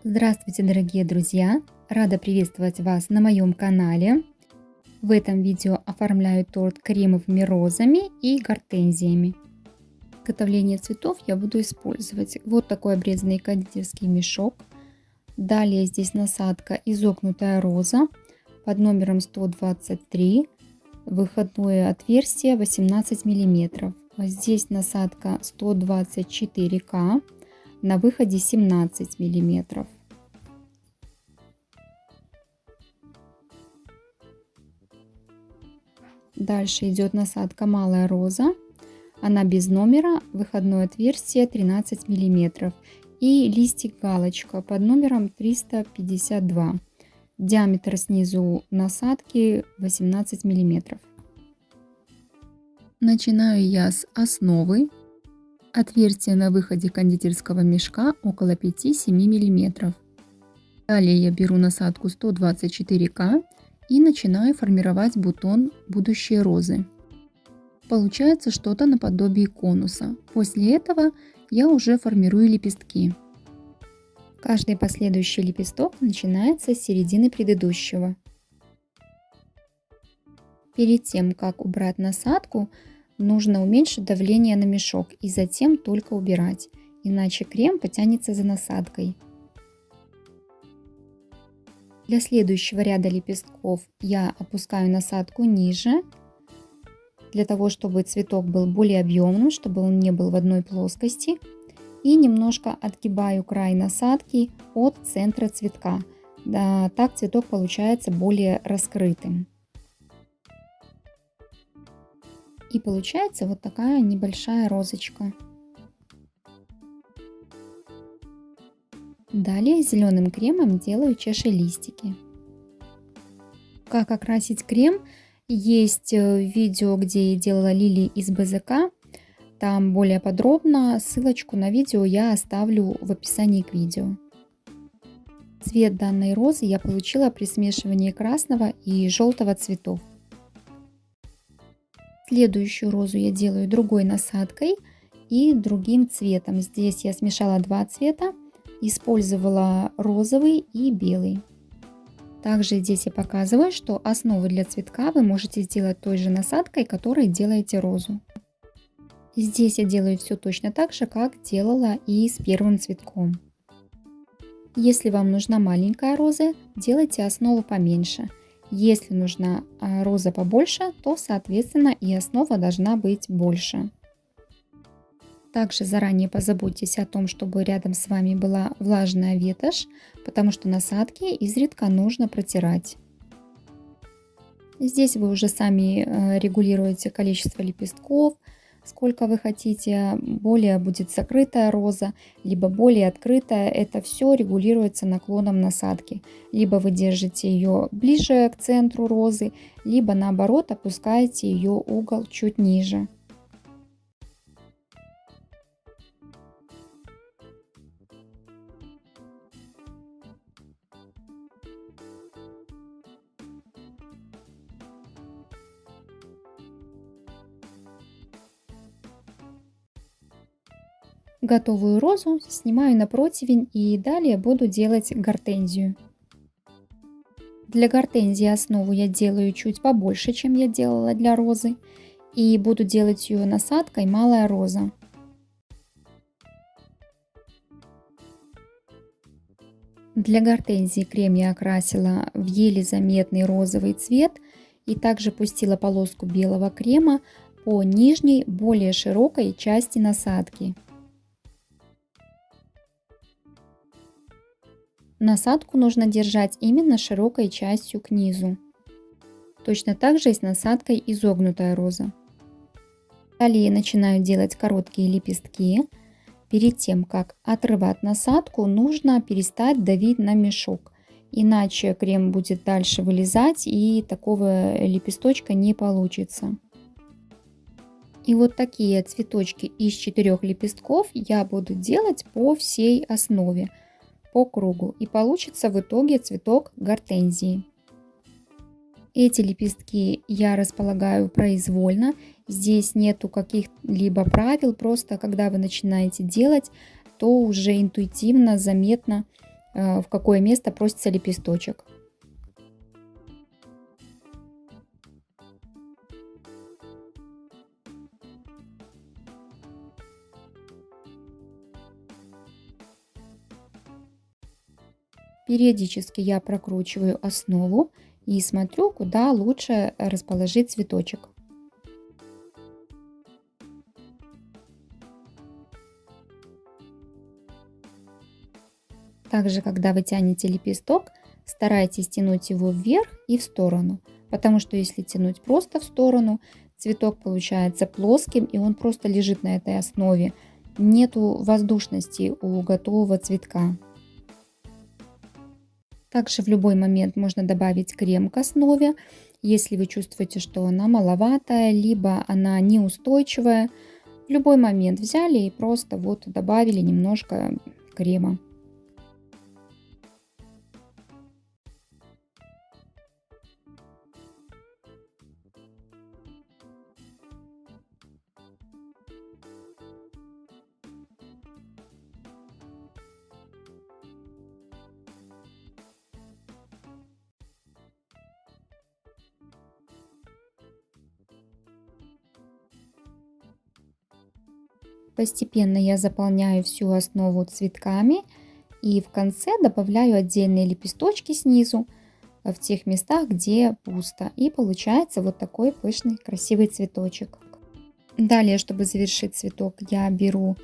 Здравствуйте, дорогие друзья! Рада приветствовать вас на моем канале. В этом видео оформляю торт кремовыми розами и гортензиями. Для изготовления цветов я буду использовать вот такой обрезанный кондитерский мешок. Далее здесь насадка изогнутая роза под номером 123, выходное отверстие 18 мм. Здесь насадка 124К, на выходе 17 мм. Дальше идет насадка малая роза, она без номера, выходное отверстие 13 мм. И листик галочка под номером 352. Диаметр снизу насадки 18 мм. Начинаю я с основы. Отверстие на выходе кондитерского мешка около 5-7 мм. Далее я беру насадку 124К и начинаю формировать бутон будущей розы. Получается что-то наподобие конуса. После этого я уже формирую лепестки. Каждый последующий лепесток начинается с середины предыдущего. Перед тем, как убрать насадку, нужно уменьшить давление на мешок и затем только убирать, иначе крем потянется за насадкой. Для следующего ряда лепестков я опускаю насадку ниже, для того, чтобы цветок был более объемным, чтобы он не был в одной плоскости. И немножко отгибаю край насадки от центра цветка. Да, так цветок получается более раскрытым. И получается вот такая небольшая розочка. Далее зеленым кремом делаю чашелистики. Как окрасить крем? Есть видео, где я делала лилии из БЗК. Там более подробно. Ссылочку на видео я оставлю в описании к видео. Цвет данной розы я получила при смешивании красного и желтого цветов. Следующую розу я делаю другой насадкой и другим цветом. Здесь я смешала два цвета. Использовала розовый и белый. Также здесь я показываю, что основу для цветка вы можете сделать той же насадкой, которой делаете розу. Здесь я делаю все точно так же, как делала и с первым цветком. Если вам нужна маленькая роза, делайте основу поменьше. Если нужна роза побольше, то соответственно и основа должна быть больше. Также заранее позаботьтесь о том, чтобы рядом с вами была влажная ветошь, потому что насадки изредка нужно протирать. Здесь вы уже сами регулируете количество лепестков, сколько вы хотите, более будет закрытая роза, либо более открытая. Это все регулируется наклоном насадки. Либо вы держите ее ближе к центру розы, либо наоборот опускаете ее угол чуть ниже. Готовую розу снимаю на противень и далее буду делать гортензию. Для гортензии основу я делаю чуть побольше, чем я делала для розы. И буду делать ее насадкой малая роза. Для гортензии крем я окрасила в еле заметный розовый цвет и также пустила полоску белого крема по нижней, более широкой части насадки. Насадку нужно держать именно широкой частью к низу. Точно так же и с насадкой изогнутая роза. Далее начинаю делать короткие лепестки. Перед тем, как отрывать насадку, нужно перестать давить на мешок. Иначе крем будет дальше вылезать и такого лепесточка не получится. И вот такие цветочки из 4 лепестков я буду делать по всей основе. По кругу, и получится в итоге цветок гортензии. Эти лепестки я располагаю произвольно, здесь нету каких-либо правил, просто когда вы начинаете делать, то уже интуитивно, заметно в какое место просится лепесточек. Периодически я прокручиваю основу и смотрю, куда лучше расположить цветочек. Также, когда вы тянете лепесток, старайтесь тянуть его вверх и в сторону, потому что если тянуть просто в сторону, цветок получается плоским и он просто лежит на этой основе. Нету воздушности у готового цветка. Также в любой момент можно добавить крем к основе, если вы чувствуете, что она маловатая, либо она неустойчивая. В любой момент взяли и просто вот добавили немножко крема. Постепенно я заполняю всю основу цветками и в конце добавляю отдельные лепесточки снизу в тех местах, где пусто. И получается вот такой пышный красивый цветочек. Далее, чтобы завершить цветок, я беру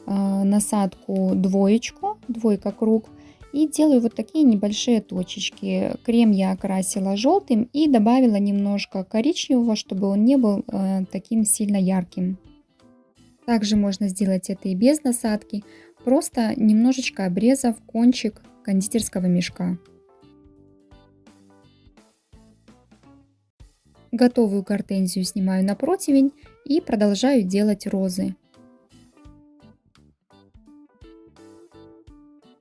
насадку двоечку, двойка круг, и делаю вот такие небольшие точечки. Крем я окрасила желтым и добавила немножко коричневого, чтобы он не был таким сильно ярким. Также можно сделать это и без насадки, просто немножечко обрезав кончик кондитерского мешка. Готовую гортензию снимаю на противень и продолжаю делать розы.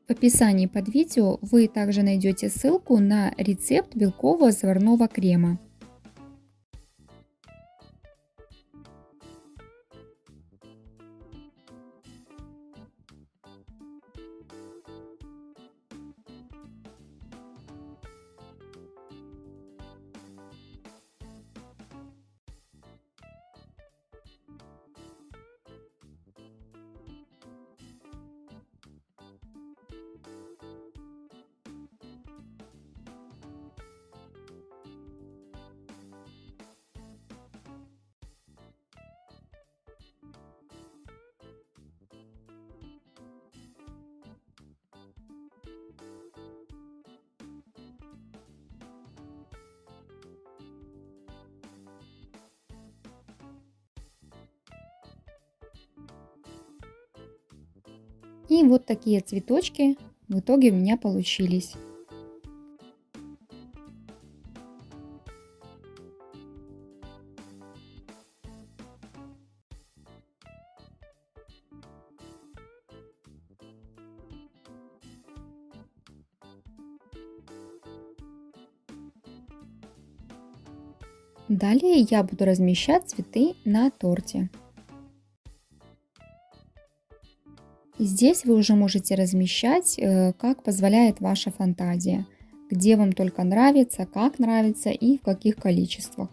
В описании под видео вы также найдете ссылку на рецепт белкового заварного крема. И вот такие цветочки в итоге у меня получились. Далее я буду размещать цветы на торте. Здесь вы уже можете размещать, как позволяет ваша фантазия, где вам только нравится, как нравится и в каких количествах.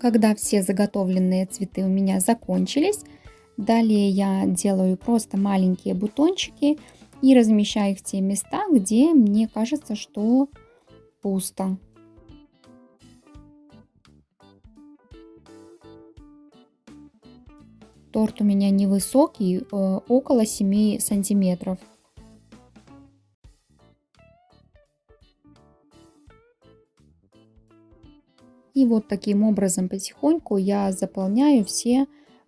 Когда все заготовленные цветы у меня закончились, далее я делаю просто маленькие бутончики и размещаю их в те места, где мне кажется, что пусто. Торт у меня невысокий, около 7 сантиметров. И вот таким образом потихоньку я заполняю все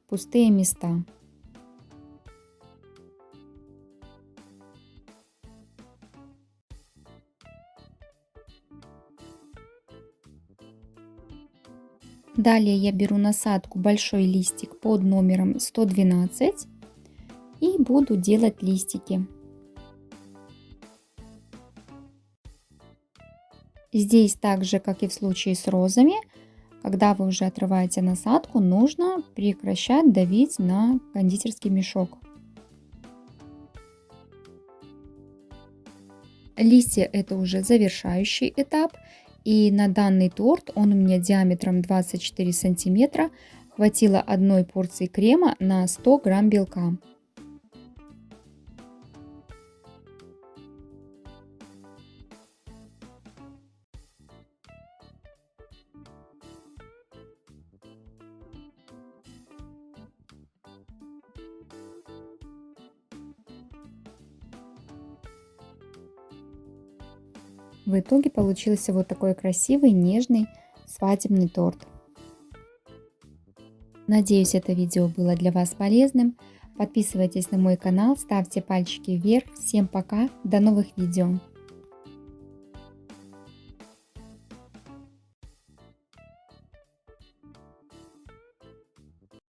пустые места. Далее я беру насадку большой листик под номером 112 и буду делать листики. Здесь так же, как и в случае с розами, когда вы уже отрываете насадку, нужно прекращать давить на кондитерский мешок. Листья — это уже завершающий этап. И на данный торт, он у меня диаметром 24 сантиметра, хватило одной порции крема на 100 грамм белка. В итоге получился вот такой красивый, нежный свадебный торт. Надеюсь, это видео было для вас полезным. Подписывайтесь на мой канал, ставьте пальчики вверх. Всем пока, до новых видео.